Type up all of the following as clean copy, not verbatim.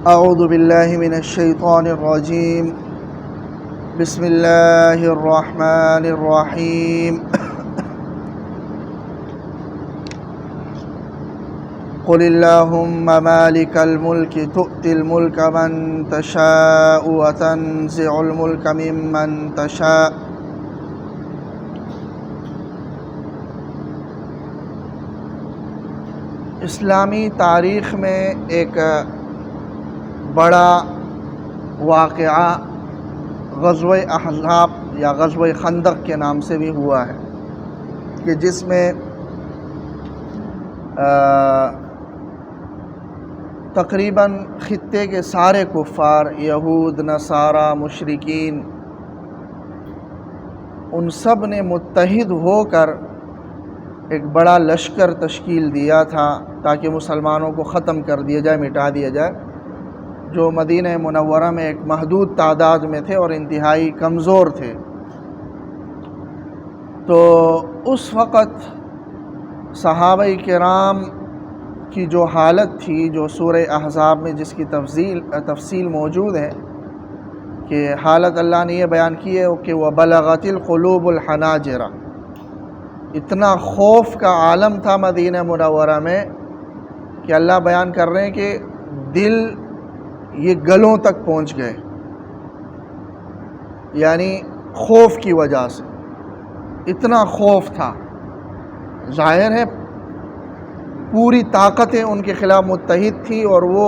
اعوذ باللہ من الشیطان الرجیم بسم اللہ الرحمن الرحیم قل اللہم مالک الملک تؤتی الملک من تشاء وتنزع الملک ممن تشاء اسلامی تاریخ میں ایک بڑا واقعہ غزوہ احزاب یا غزوہ خندق کے نام سے بھی ہوا ہے کہ جس میں تقریباً خطے کے سارے کفار، یہود، نصارہ، مشرکین، ان سب نے متحد ہو کر ایک بڑا لشکر تشکیل دیا تھا تاکہ مسلمانوں کو ختم کر دیا جائے، مٹا دیا جائے، جو مدینہ منورہ میں ایک محدود تعداد میں تھے اور انتہائی کمزور تھے۔ تو اس وقت صحابہ کرام کی جو حالت تھی، جو سورہ احزاب میں جس کی تفصیل موجود ہے، کہ حالت اللہ نے یہ بیان کی ہے کہ وَبَلَغَتِ الْقُلُوبُ الْحَنَاجِرَ، اتنا خوف کا عالم تھا مدینہ منورہ میں کہ اللہ بیان کر رہے ہیں کہ دل یہ گلوں تک پہنچ گئے، یعنی خوف کی وجہ سے اتنا خوف تھا۔ ظاہر ہے پوری طاقتیں ان کے خلاف متحد تھی اور وہ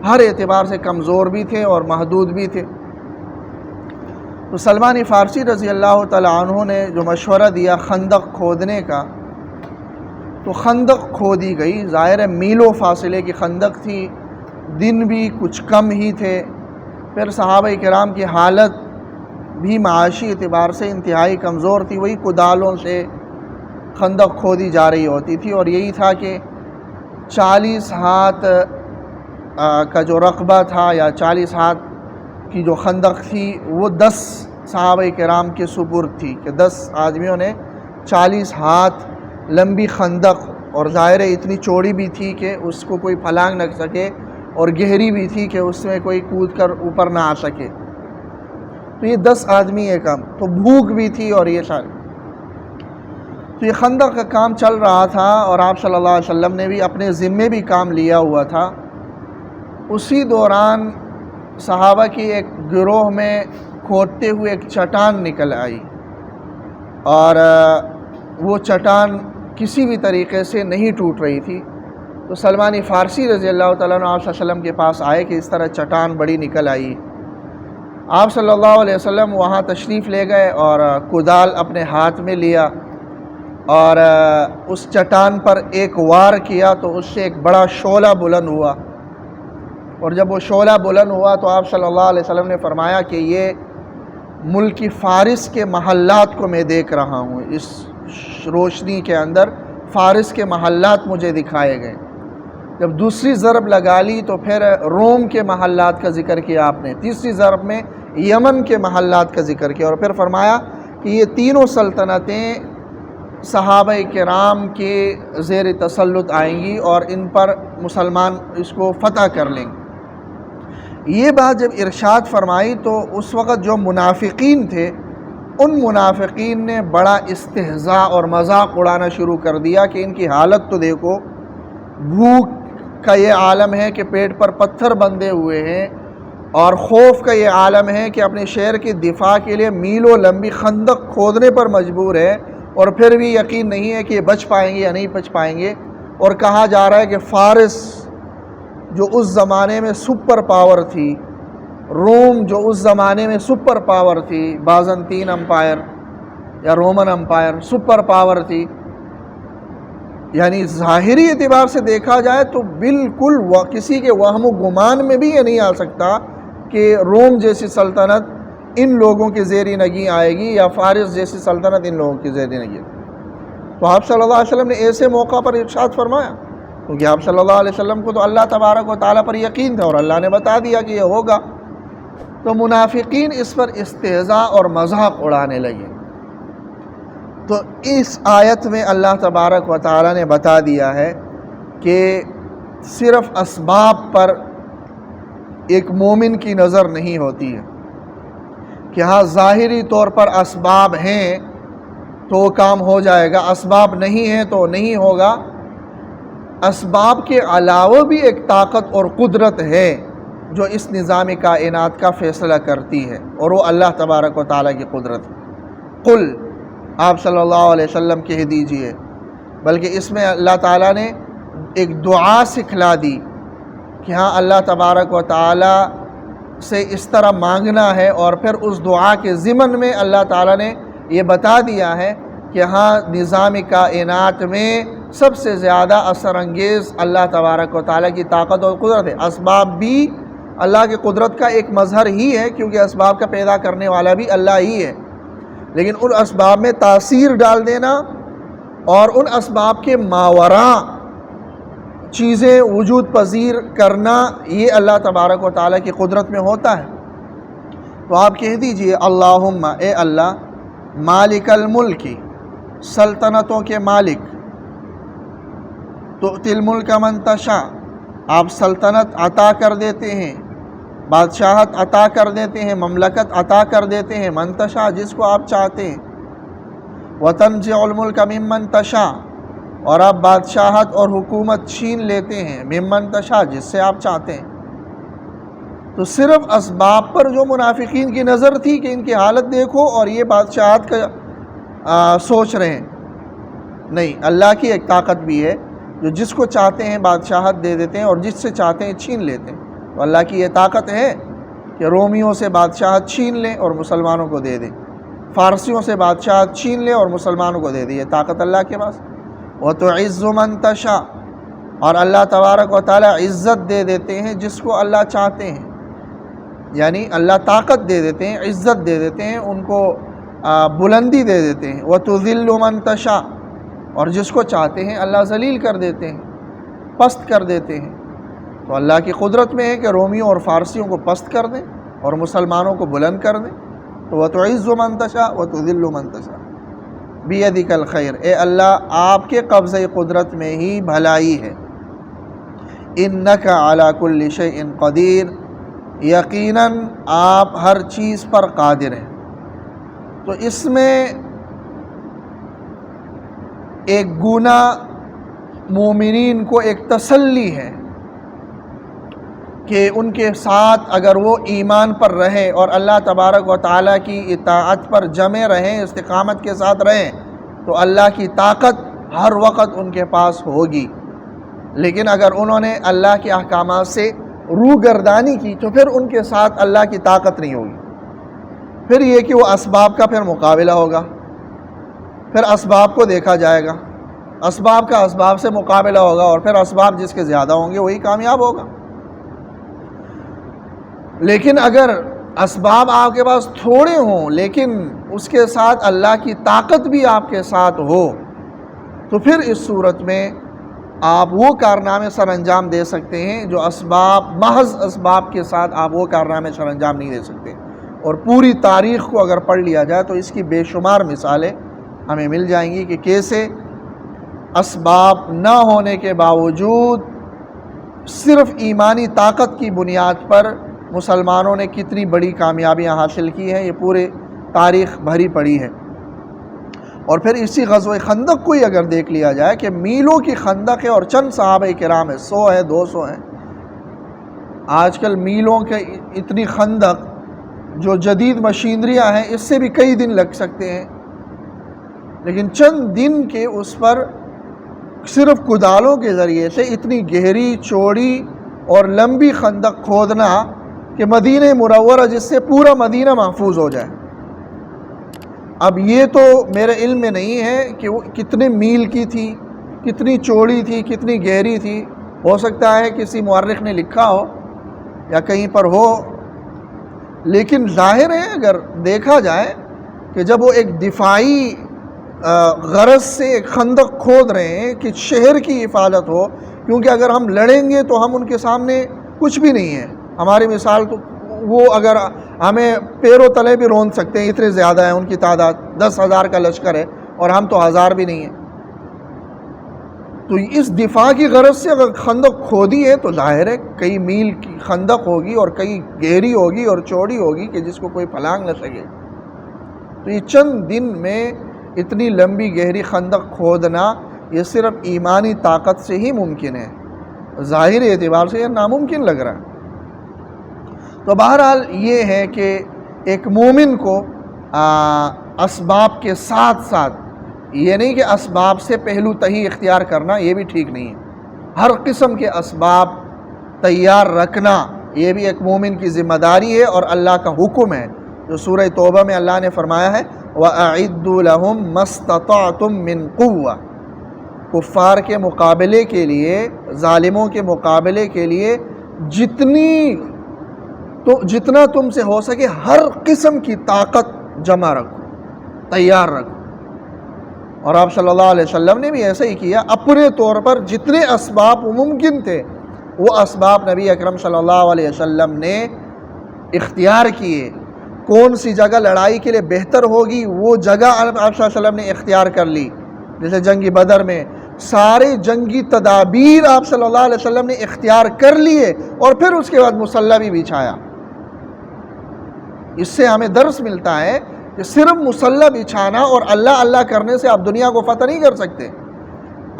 ہر اعتبار سے کمزور بھی تھے اور محدود بھی تھے۔ تو سلمان فارسی رضی اللہ تعالیٰ عنہ نے جو مشورہ دیا خندق کھودنے کا، تو خندق کھودی گئی۔ ظاہر ہے میلوں فاصلے کی خندق تھی، دن بھی کچھ کم ہی تھے، پھر صحابہ کرام کی حالت بھی معاشی اعتبار سے انتہائی کمزور تھی، وہی کدالوں سے خندق کھودی جا رہی ہوتی تھی، اور یہی تھا کہ 40 ہاتھ کا جو رقبہ تھا یا 40 ہاتھ کی جو خندق تھی وہ 10 صحابہ کرام کے سپرد تھی، کہ 10 آدمیوں نے 40 ہاتھ لمبی خندق، اور ظاہر ہے اتنی چوڑی بھی تھی کہ اس کو کوئی پھلانگ نہ سکے، اور گہری بھی تھی کہ اس میں کوئی کود کر اوپر نہ آ سکے۔ تو یہ 10 آدمی ہے کام، تو بھوک بھی تھی اور یہ سارے۔ تو یہ خندق کا کام چل رہا تھا اور آپ صلی اللہ علیہ وسلم نے بھی اپنے ذمے بھی کام لیا ہوا تھا۔ اسی دوران صحابہ کی ایک گروہ میں کھودتے ہوئے ایک چٹان نکل آئی، اور وہ چٹان کسی بھی طریقے سے نہیں ٹوٹ رہی تھی۔ تو سلمان فارسی رضی اللہ تعالیٰ عنہ آپ صلی اللہ علیہ وسلم کے پاس آئے کہ اس طرح چٹان بڑی نکل آئی۔ آپ صلی اللہ علیہ وسلم وہاں تشریف لے گئے اور کدال اپنے ہاتھ میں لیا اور اس چٹان پر ایک وار کیا تو اس سے ایک بڑا شعلہ بلند ہوا، اور جب وہ شعلہ بلند ہوا تو آپ صلی اللہ علیہ وسلم نے فرمایا کہ یہ ملک فارس کے محلات کو میں دیکھ رہا ہوں، اس روشنی کے اندر فارس کے محلات مجھے دکھائے گئے۔ جب دوسری ضرب لگا لی تو پھر روم کے محلات کا ذکر کیا آپ نے، تیسری ضرب میں یمن کے محلات کا ذکر کیا، اور پھر فرمایا کہ یہ تینوں سلطنتیں صحابہ کرام کے زیر تسلط آئیں گی اور ان پر مسلمان اس کو فتح کر لیں گے۔ یہ بات جب ارشاد فرمائی تو اس وقت جو منافقین تھے ان منافقین نے بڑا استہزاء اور مذاق اڑانا شروع کر دیا کہ ان کی حالت تو دیکھو، بھوک کا یہ عالم ہے کہ پیٹ پر پتھر بندھے ہوئے ہیں، اور خوف کا یہ عالم ہے کہ اپنے شہر کی دفاع کے لیے میلوں لمبی خندق کھودنے پر مجبور ہے، اور پھر بھی یقین نہیں ہے کہ یہ بچ پائیں گے یا نہیں بچ پائیں گے۔ اور کہا جا رہا ہے کہ فارس جو اس زمانے میں سپر پاور تھی، روم جو اس زمانے میں سپر پاور تھی، بازنطین امپائر یا رومن امپائر سپر پاور تھی، یعنی ظاہری اعتبار سے دیکھا جائے تو بالکل کسی کے وہم و گمان میں بھی یہ نہیں آ سکتا کہ روم جیسی سلطنت ان لوگوں کی زیر نگیں آئے گی یا فارس جیسی سلطنت ان لوگوں کی زیر نگیں۔ تو آپ صلی اللہ علیہ وسلم نے ایسے موقع پر ارشاد فرمایا، کیونکہ آپ صلی اللہ علیہ وسلم کو تو اللہ تبارک و تعالیٰ پر یقین تھا اور اللہ نے بتا دیا کہ یہ ہوگا۔ تو منافقین اس پر استہزاء اور مذاق اڑانے لگے۔ تو اس آیت میں اللہ تبارک و تعالیٰ نے بتا دیا ہے کہ صرف اسباب پر ایک مومن کی نظر نہیں ہوتی ہے کہ ہاں ظاہری طور پر اسباب ہیں تو وہ کام ہو جائے گا، اسباب نہیں ہیں تو نہیں ہوگا۔ اسباب کے علاوہ بھی ایک طاقت اور قدرت ہے جو اس نظام کائنات کا فیصلہ کرتی ہے، اور وہ اللہ تبارک و تعالیٰ کی قدرت ہے۔ قل، آپ صلی اللہ علیہ وسلم کہہ دیجئے، بلکہ اس میں اللہ تعالیٰ نے ایک دعا سکھلا دی کہ ہاں اللہ تبارک و تعالیٰ سے اس طرح مانگنا ہے، اور پھر اس دعا کے ضمن میں اللہ تعالیٰ نے یہ بتا دیا ہے کہ ہاں نظام کائنات میں سب سے زیادہ اثر انگیز اللہ تبارک و تعالیٰ کی طاقت اور قدرت ہے۔ اسباب بھی اللہ کی قدرت کا ایک مظہر ہی ہے، کیونکہ اسباب کا پیدا کرنے والا بھی اللہ ہی ہے، لیکن ان اسباب میں تاثیر ڈال دینا اور ان اسباب کے ماوراء چیزیں وجود پذیر کرنا، یہ اللہ تبارک و تعالیٰ کی قدرت میں ہوتا ہے۔ تو آپ کہہ دیجئے اللہم، اے اللہ، مالک الملک، سلطنتوں کے مالک، تؤتی الملک من تشاء، آپ سلطنت عطا کر دیتے ہیں، بادشاہت عطا کر دیتے ہیں، مملکت عطا کر دیتے ہیں، من تشاء، جس کو آپ چاہتے ہیں، وتنزع الملک ممن تشاء، اور آپ بادشاہت اور حکومت چھین لیتے ہیں، ممن تشاء، جس سے آپ چاہتے ہیں۔ تو صرف اسباب پر جو منافقین کی نظر تھی کہ ان کی حالت دیکھو اور یہ بادشاہت کا سوچ رہے ہیں، نہیں، اللہ کی ایک طاقت بھی ہے جو جس کو چاہتے ہیں بادشاہت دے دیتے ہیں اور جس سے چاہتے ہیں چھین لیتے ہیں۔ تو اللہ کی یہ طاقت ہے کہ رومیوں سے بادشاہت چھین لیں اور مسلمانوں کو دے دیں، فارسیوں سے بادشاہت چھین لیں اور مسلمانوں کو دے دیں، یہ طاقت اللہ کے پاس۔ وَتُعِزُّ مَن تَشَاءُ، اور اللہ تبارک و تعالیٰ عزت دے دیتے ہیں جس کو اللہ چاہتے ہیں، یعنی اللہ طاقت دے دیتے ہیں، عزت دے دیتے ہیں، ان کو بلندی دے دیتے ہیں۔ وَتُذِلُّ مَن تَشَاءُ، اور جس کو چاہتے ہیں اللہ ذلیل کر دیتے ہیں، پست کر دیتے ہیں۔ تو اللہ کی قدرت میں ہے کہ رومیوں اور فارسیوں کو پست کر دیں اور مسلمانوں کو بلند کر دیں۔ تو وَتُعِزُّ مَن تَشَاءُ وَتُذِلُّ مَن تَشَاءُ بِيَدِكَ الْخَيْرُ، اے اللہ آپ کے قبضہ قدرت میں ہی بھلائی ہے۔ إِنَّكَ عَلَى كُلِّ شَيْءٍ قَدِيرٌ، یقیناً آپ ہر چیز پر قادر ہیں۔ تو اس میں ایک گناہ مومنین کو ایک تسلی ہے کہ ان کے ساتھ اگر وہ ایمان پر رہیں اور اللہ تبارک و تعالیٰ کی اطاعت پر جمے رہیں، استقامت کے ساتھ رہیں، تو اللہ کی طاقت ہر وقت ان کے پاس ہوگی۔ لیکن اگر انہوں نے اللہ کے احکامات سے روگردانی کی تو پھر ان کے ساتھ اللہ کی طاقت نہیں ہوگی، پھر یہ کہ وہ اسباب کا پھر مقابلہ ہوگا، پھر اسباب کو دیکھا جائے گا، اسباب کا اسباب سے مقابلہ ہوگا، اور پھر اسباب جس کے زیادہ ہوں گے وہی کامیاب ہوگا۔ لیکن اگر اسباب آپ کے پاس تھوڑے ہوں لیکن اس کے ساتھ اللہ کی طاقت بھی آپ کے ساتھ ہو، تو پھر اس صورت میں آپ وہ کارنامے سر انجام دے سکتے ہیں جو محض اسباب کے ساتھ آپ وہ کارنامے سر انجام نہیں دے سکتے۔ اور پوری تاریخ کو اگر پڑھ لیا جائے تو اس کی بے شمار مثالیں ہمیں مل جائیں گی کہ کیسے اسباب نہ ہونے کے باوجود صرف ایمانی طاقت کی بنیاد پر مسلمانوں نے کتنی بڑی کامیابیاں حاصل کی ہیں، یہ پورے تاریخ بھری پڑی ہے۔ اور پھر اسی غزوہ خندق کو ہی اگر دیکھ لیا جائے کہ میلوں کی خندق ہے اور چند صحابہ کرام ہیں، 100 ہے، 200 ہیں۔ آج کل میلوں کے اتنی خندق جو جدید مشینریاں ہیں اس سے بھی کئی دن لگ سکتے ہیں، لیکن چند دن کے اس پر صرف کدالوں کے ذریعے سے اتنی گہری، چوڑی اور لمبی خندق کھودنا کہ مدینہ منورہ جس سے پورا مدینہ محفوظ ہو جائے۔ اب یہ تو میرے علم میں نہیں ہے کہ وہ کتنے میل کی تھی، کتنی چوڑی تھی، کتنی گہری تھی، ہو سکتا ہے کسی مورخ نے لکھا ہو یا کہیں پر ہو، لیکن ظاہر ہے اگر دیکھا جائے کہ جب وہ ایک دفاعی غرض سے ایک خندق کھود رہے ہیں کہ شہر کی حفاظت ہو، کیونکہ اگر ہم لڑیں گے تو ہم ان کے سامنے کچھ بھی نہیں ہے۔ ہماری مثال تو وہ اگر ہمیں پیروں تلے بھی روند سکتے ہیں، اتنے زیادہ ہیں ان کی تعداد، 10,000 کا لشکر ہے اور ہم تو 1000 بھی نہیں ہیں۔ تو اس دفاع کی غرض سے اگر خندق کھودی ہے تو ظاہر ہے کئی میل کی خندق ہوگی اور کئی گہری ہوگی اور چوڑی ہوگی کہ جس کو کوئی پھلانگ نہ سکے. تو یہ چند دن میں اتنی لمبی گہری خندق کھودنا یہ صرف ایمانی طاقت سے ہی ممکن ہے، ظاہری اعتبار سے یہ ناممکن لگ رہا ہے. تو بہرحال یہ ہے کہ ایک مومن کو اسباب کے ساتھ ساتھ، یہ نہیں کہ اسباب سے پہلو تہی اختیار کرنا، یہ بھی ٹھیک نہیں ہے. ہر قسم کے اسباب تیار رکھنا یہ بھی ایک مومن کی ذمہ داری ہے اور اللہ کا حکم ہے. جو سورہ توبہ میں اللہ نے فرمایا ہے وَأَعِدُّوا لَهُم مَّا اسْتَطَعْتُم مِّن قُوَّةٍ، کفار کے مقابلے کے لیے، ظالموں کے مقابلے کے لیے جتنا تم سے ہو سکے ہر قسم کی طاقت جمع رکھو، تیار رکھو. اور آپ صلی اللہ علیہ وسلم نے بھی ایسا ہی کیا. اپنے طور پر جتنے اسباب ممکن تھے وہ اسباب نبی اکرم صلی اللہ علیہ وسلم نے اختیار کیے. کون سی جگہ لڑائی کے لیے بہتر ہوگی وہ جگہ آپ صلی اللہ علیہ وسلم نے اختیار کر لی. جیسے جنگ بدر میں سارے جنگی تدابیر آپ صلی اللہ علیہ وسلم نے اختیار کر لیے اور پھر اس کے بعد مصلی بھی بچھایا. اس سے ہمیں درس ملتا ہے کہ صرف مصلی بچھانا اور اللہ اللہ کرنے سے آپ دنیا کو فتح نہیں کر سکتے.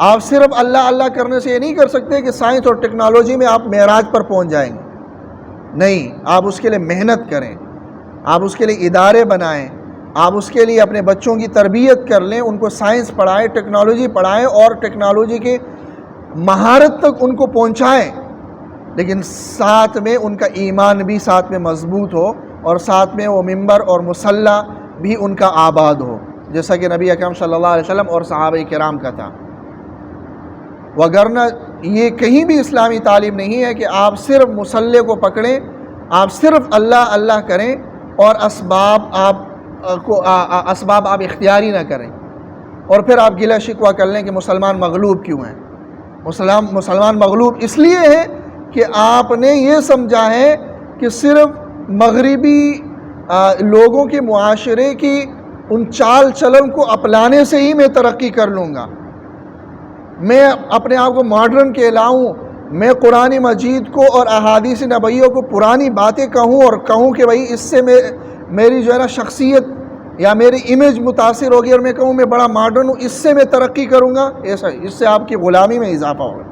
آپ صرف اللہ اللہ کرنے سے یہ نہیں کر سکتے کہ سائنس اور ٹیکنالوجی میں آپ معراج پر پہنچ جائیں گے. نہیں، آپ اس کے لیے محنت کریں، آپ اس کے لیے ادارے بنائیں، آپ اس کے لیے اپنے بچوں کی تربیت کر لیں، ان کو سائنس پڑھائیں، ٹیکنالوجی پڑھائیں اور ٹیکنالوجی کے مہارت تک ان کو پہنچائیں. لیکن ساتھ میں ان کا ایمان بھی ساتھ میں مضبوط ہو اور ساتھ میں وہ منبر اور مصلی بھی ان کا آباد ہو، جیسا کہ نبی اکرم صلی اللہ علیہ وسلم اور صحابہ کرام کا تھا. وگرنہ یہ کہیں بھی اسلامی تعلیم نہیں ہے کہ آپ صرف مصلی کو پکڑیں، آپ صرف اللہ اللہ کریں اور اسباب آپ اختیاری نہ کریں اور پھر آپ گلہ شکوہ کر لیں کہ مسلمان مغلوب کیوں ہیں. مسلمان مغلوب اس لیے ہے کہ آپ نے یہ سمجھا ہے کہ صرف مغربی لوگوں کے معاشرے کی ان چال چلن کو اپنانے سے ہی میں ترقی کر لوں گا، میں اپنے آپ کو ماڈرن کہلاؤں، میں قرآن مجید کو اور احادیث نبویوں کو پرانی باتیں کہوں اور کہوں کہ بھائی اس سے میری جو ہے نا شخصیت یا میری امیج متاثر ہوگی اور میں کہوں میں بڑا ماڈرن ہوں، اس سے میں ترقی کروں گا. ایسا اس سے آپ کی غلامی میں اضافہ ہوگا.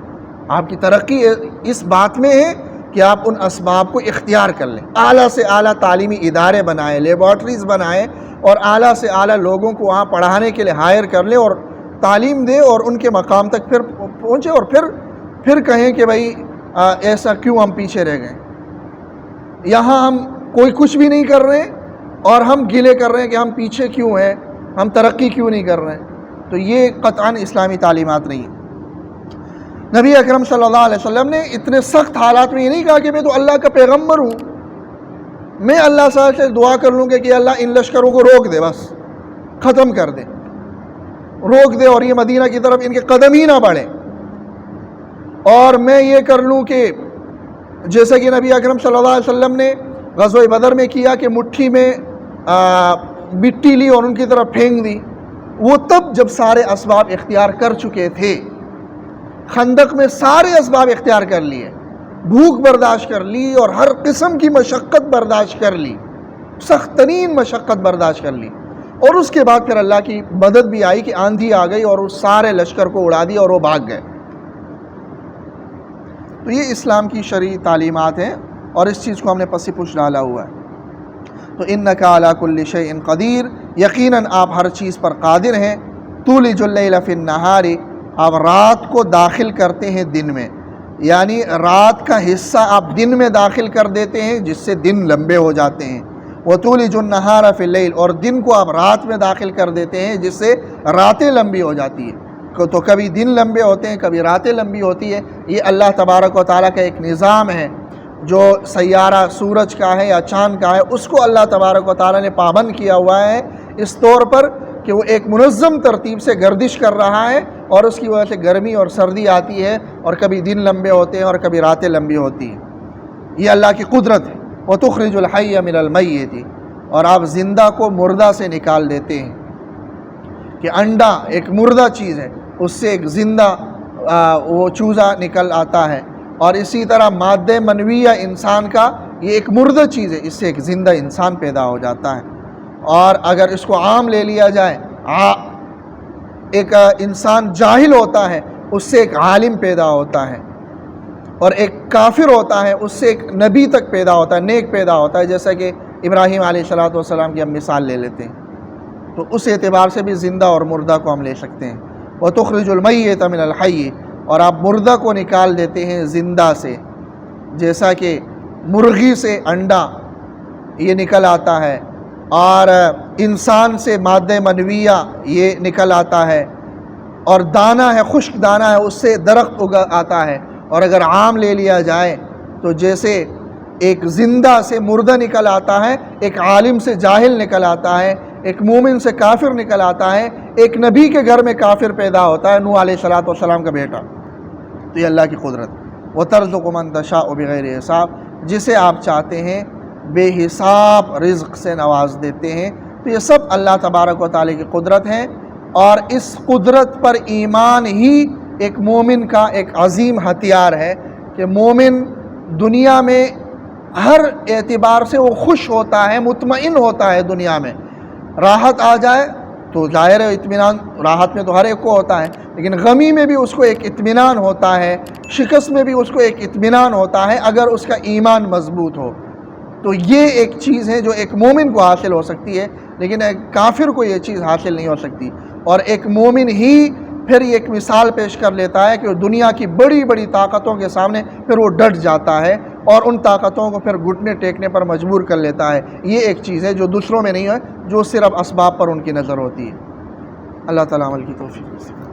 آپ کی ترقی اس بات میں ہے کہ آپ ان اسباب کو اختیار کر لیں. اعلیٰ سے اعلیٰ تعلیمی ادارے بنائیں، لیبارٹریز بنائیں اور اعلیٰ سے اعلیٰ لوگوں کو وہاں پڑھانے کے لیے ہائر کر لیں اور تعلیم دیں اور ان کے مقام تک پھر پہنچے اور پھر کہیں کہ بھائی ایسا کیوں ہم پیچھے رہ گئے. یہاں ہم کوئی کچھ بھی نہیں کر رہے اور ہم گلے کر رہے ہیں کہ ہم پیچھے کیوں ہیں، ہم ترقی کیوں نہیں کر رہے ہیں. تو یہ قطعاً اسلامی تعلیمات نہیں ہیں. نبی اکرم صلی اللہ علیہ وسلم نے اتنے سخت حالات میں یہ نہیں کہا کہ میں تو اللہ کا پیغمبر ہوں، میں اللہ صاحب سے دعا کر لوں کہ اللہ ان لشکروں کو روک دے، بس ختم کر دے، روک دے اور یہ مدینہ کی طرف ان کے قدم ہی نہ بڑھیں. اور میں یہ کر لوں کہ جیسا کہ نبی اکرم صلی اللہ علیہ وسلم نے غزوہ بدر میں کیا کہ مٹھی میں مٹی لی اور ان کی طرف پھینک دی. وہ تب جب سارے اسباب اختیار کر چکے تھے. خندق میں سارے اسباب اختیار کر لیے، بھوک برداشت کر لی اور ہر قسم کی مشقت برداشت کر لی، سخت ترین مشقت برداشت کر لی. اور اس کے بعد پھر اللہ کی مدد بھی آئی کہ آندھی آ گئی اور اس سارے لشکر کو اڑا دیا اور وہ بھاگ گئے. تو یہ اسلام کی شرعی تعلیمات ہیں اور اس چیز کو ہم نے پسی پوچھ ڈالا ہوا ہے. تو انک علی کل شیء قدیر، یقیناً آپ ہر چیز پر قادر ہیں. تولج اللیل فی النہار، آپ رات کو داخل کرتے ہیں دن میں، یعنی رات کا حصہ آپ دن میں داخل کر دیتے ہیں جس سے دن لمبے ہو جاتے ہیں. وتولج النہار فی اللیل، اور دن کو آپ رات میں داخل کر دیتے ہیں جس سے راتیں لمبی ہو جاتی ہیں. تو کبھی دن لمبے ہوتے ہیں، کبھی راتیں لمبی ہوتی ہے. یہ اللہ تبارک و تعالیٰ کا ایک نظام ہے. جو سیارہ سورج کا ہے یا چاند کا ہے اس کو اللہ تبارک و تعالیٰ نے پابند کیا ہوا ہے اس طور پر کہ وہ ایک منظم ترتیب سے گردش کر رہا ہے اور اس کی وجہ سے گرمی اور سردی آتی ہے اور کبھی دن لمبے ہوتے ہیں اور کبھی راتیں لمبی ہوتی ہیں. یہ اللہ کی قدرت ہے. وَتُخْرِجُ الْحَيَّ مِنَ الْمَيِّتِ، اور آپ زندہ کو مردہ سے نکال دیتے ہیں. کہ انڈا ایک مردہ چیز ہے، اس سے ایک زندہ وہ چوزا نکل آتا ہے، اور اسی طرح مادہ منویہ انسان کا یہ ایک مردہ چیز ہے، اس سے ایک زندہ انسان پیدا ہو جاتا ہے۔ اور اگر اس کو عام لے لیا جائے، ایک انسان جاہل ہوتا ہے اس سے ایک عالم پیدا ہوتا ہے، اور ایک کافر ہوتا ہے اس سے ایک نبی تک پیدا ہوتا ہے، نیک پیدا ہوتا ہے، جیسا کہ ابراہیم علیہ السلام کی ہم مثال لے لیتے ہیں، تو اس اعتبار سے بھی زندہ اور مردہ کو ہم لے سکتے ہیں۔ وَتُخْرِجُ الْمَيِّتَ مِنَ الْحَيِّ، اور آپ مردہ کو نکال دیتے ہیں زندہ سے، جیسا کہ مرغی سے انڈا یہ نکل آتا ہے، اور انسان سے مادہ منویہ یہ نکل آتا ہے، اور دانہ ہے، خشک دانہ ہے، اس سے درخت اگا آتا ہے۔ اور اگر عام لے لیا جائے تو جیسے ایک زندہ سے مردہ نکل آتا ہے، ایک عالم سے جاہل نکل آتا ہے، ایک مومن سے کافر نکل آتا ہے، ایک نبی کے گھر میں کافر پیدا ہوتا ہے، نوح علیہ السلام کا بیٹا، تو یہ اللہ کی قدرت۔ وَتَرْزُقُ مَن تَشَاءُ بِغَيْرِ حساب، جسے آپ چاہتے ہیں بے حساب رزق سے نواز دیتے ہیں۔ تو یہ سب اللہ تبارک و تعالی کی قدرت ہے، اور اس قدرت پر ایمان ہی ایک مومن کا ایک عظیم ہتھیار ہے، کہ مومن دنیا میں ہر اعتبار سے وہ خوش ہوتا ہے، مطمئن ہوتا ہے۔ دنیا میں راحت آ جائے تو ظاہر ہے اطمینان، راحت میں تو ہر ایک کو ہوتا ہے، لیکن غمی میں بھی اس کو ایک اطمینان ہوتا ہے، شکست میں بھی اس کو ایک اطمینان ہوتا ہے، اگر اس کا ایمان مضبوط ہو۔ تو یہ ایک چیز ہے جو ایک مومن کو حاصل ہو سکتی ہے، لیکن ایک کافر کو یہ چیز حاصل نہیں ہو سکتی۔ اور ایک مومن ہی پھر یہ ایک مثال پیش کر لیتا ہے کہ دنیا کی بڑی بڑی طاقتوں کے سامنے پھر وہ ڈٹ جاتا ہے، اور ان طاقتوں کو پھر گھٹنے ٹیکنے پر مجبور کر لیتا ہے۔ یہ ایک چیز ہے جو دوسروں میں نہیں ہے، جو صرف اسباب پر ان کی نظر ہوتی ہے۔ اللہ تعالیٰ عمل کی توفیق۔